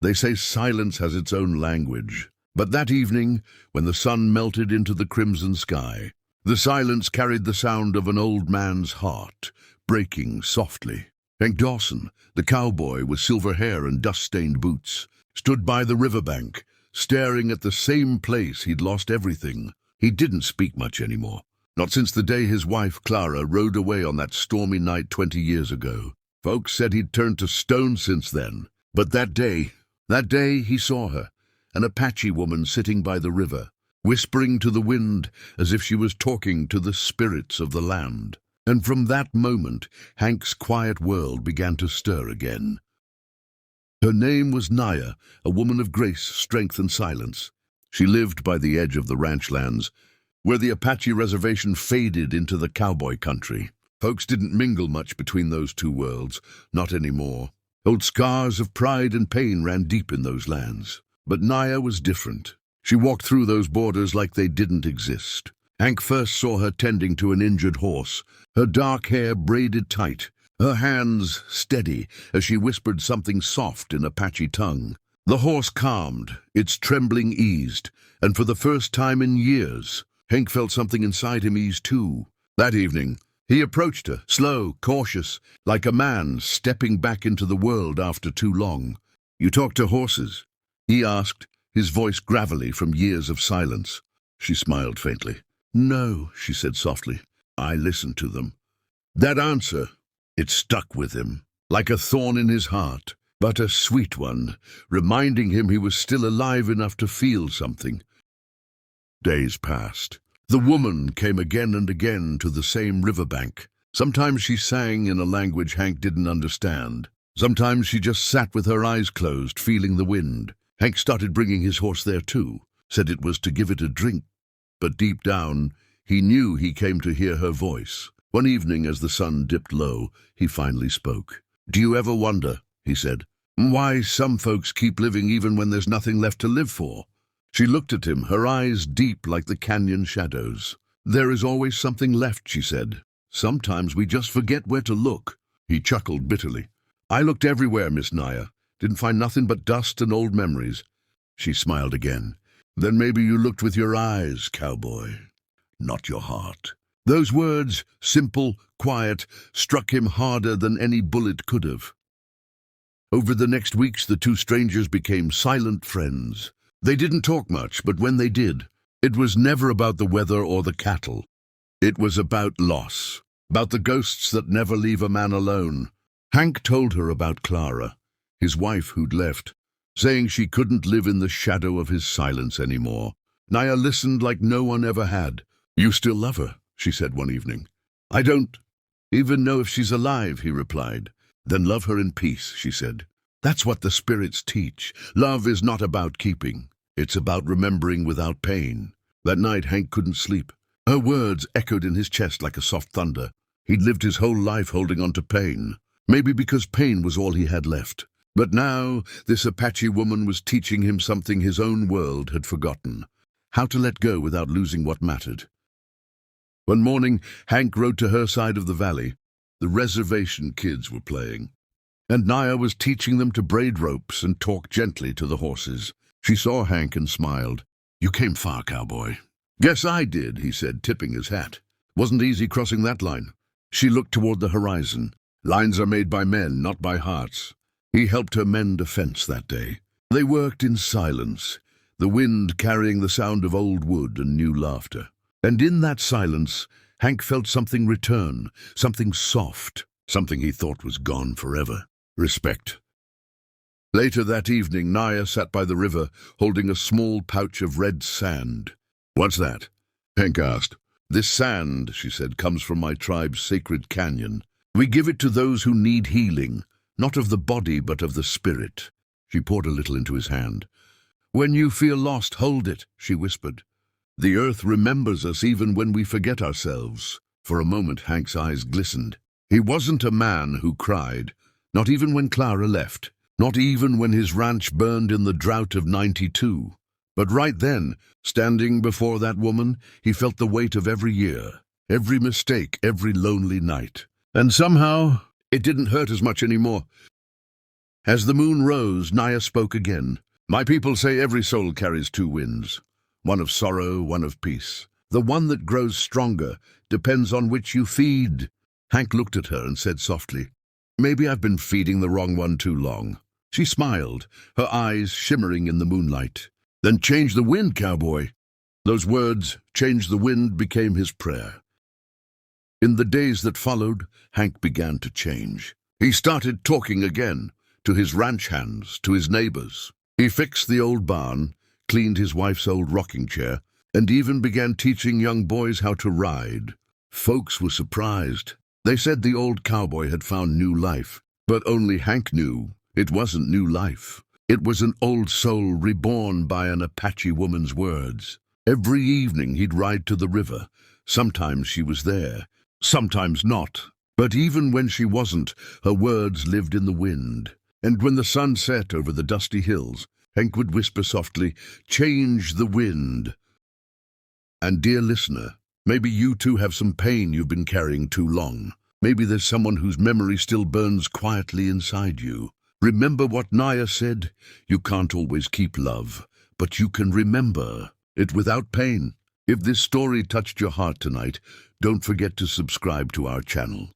They say silence has its own language. But that evening, when the sun melted into the crimson sky, the silence carried the sound of an old man's heart, breaking softly. Hank Dawson, the cowboy with silver hair and dust-stained boots, stood by the riverbank, staring at the same place he'd lost everything. He didn't speak much anymore, not since the day his wife, Clara, rode away on that stormy night 20 years ago. Folks said he'd turned to stone since then. But that day he saw her, an Apache woman sitting by the river, whispering to the wind as if she was talking to the spirits of the land. And from that moment, Hank's quiet world began to stir again. Her name was Naya, a woman of grace, strength, and silence. She lived by the edge of the ranch lands, where the Apache reservation faded into the cowboy country. Folks didn't mingle much between those two worlds, not anymore. Old scars of pride and pain ran deep in those lands. But Naya was different. She walked through those borders like they didn't exist. Hank first saw her tending to an injured horse, her dark hair braided tight, her hands steady as she whispered something soft in Apache tongue. The horse calmed, its trembling eased, and for the first time in years, Hank felt something inside him ease too. That evening, he approached her, slow, cautious, like a man stepping back into the world after too long. "You talk to horses?" he asked, his voice gravelly from years of silence. She smiled faintly. "No," she said softly. "I listen to them." That answer, it stuck with him, like a thorn in his heart, but a sweet one, reminding him he was still alive enough to feel something. Days passed. The woman came again and again to the same riverbank. Sometimes she sang in a language Hank didn't understand. Sometimes she just sat with her eyes closed, feeling the wind. Hank started bringing his horse there too, said it was to give it a drink. But deep down, he knew he came to hear her voice. One evening, as the sun dipped low, he finally spoke. "Do you ever wonder," he said, "why some folks keep living even when there's nothing left to live for?" She looked at him, her eyes deep like the canyon shadows. "There is always something left," she said. "Sometimes we just forget where to look." He chuckled bitterly. "I looked everywhere, Miss Naya. Didn't find nothing but dust and old memories." She smiled again. "Then maybe you looked with your eyes, cowboy, not your heart." Those words, simple, quiet, struck him harder than any bullet could have. Over the next weeks, the two strangers became silent friends. They didn't talk much, but when they did, it was never about the weather or the cattle. It was about loss, about the ghosts that never leave a man alone. Hank told her about Clara, his wife who'd left, saying she couldn't live in the shadow of his silence anymore. Naya listened like no one ever had. "You still love her?" she said one evening. "I don't even know if she's alive," he replied. "Then love her in peace," she said. "That's what the spirits teach. Love is not about keeping. It's about remembering without pain." That night, Hank couldn't sleep. Her words echoed in his chest like a soft thunder. He'd lived his whole life holding on to pain, maybe because pain was all he had left. But now, this Apache woman was teaching him something his own world had forgotten: how to let go without losing what mattered. One morning, Hank rode to her side of the valley. The reservation kids were playing, and Naya was teaching them to braid ropes and talk gently to the horses. She saw Hank and smiled. "You came far, cowboy." "Guess I did," he said, tipping his hat. "Wasn't easy crossing that line." She looked toward the horizon. "Lines are made by men, not by hearts." He helped her mend a fence that day. They worked in silence, the wind carrying the sound of old wood and new laughter. And in that silence, Hank felt something return, something soft, something he thought was gone forever: respect. Later that evening, Naya sat by the river, holding a small pouch of red sand. "What's that?" Hank asked. "This sand," she said, "comes from my tribe's sacred canyon. We give it to those who need healing, not of the body but of the spirit." She poured a little into his hand. "When you feel lost, hold it," she whispered. "The earth remembers us even when we forget ourselves." For a moment, Hank's eyes glistened. He wasn't a man who cried, not even when Clara left, not even when his ranch burned in the drought of '92. But right then, standing before that woman, he felt the weight of every year, every mistake, every lonely night. And somehow, it didn't hurt as much anymore. As the moon rose, Naya spoke again. My people say every soul carries two winds, one of sorrow, one of peace. The one that grows stronger depends on which you feed. Hank looked at her and said softly, Maybe I've been feeding the wrong one too long. She smiled, her eyes shimmering in the moonlight. Then change the wind, Cowboy. Those words, change the wind, became his prayer. In the days that followed, Hank began to change. He started talking again, to his ranch hands, to his neighbors. He fixed the old barn, cleaned his wife's old rocking chair, and even began teaching young boys how to ride. Folks were surprised. They said the old cowboy had found new life, but only Hank knew it wasn't new life. It was an old soul reborn by an Apache woman's words. Every evening he'd ride to the river. Sometimes she was there, sometimes not. But even when she wasn't, her words lived in the wind. And when the sun set over the dusty hills, Hank would whisper softly, Change the wind. And dear listener, maybe you too have some pain you've been carrying too long. Maybe there's someone whose memory still burns quietly inside you. Remember what Naya said? You can't always keep love, but you can remember it without pain. If this story touched your heart tonight, don't forget to subscribe to our channel.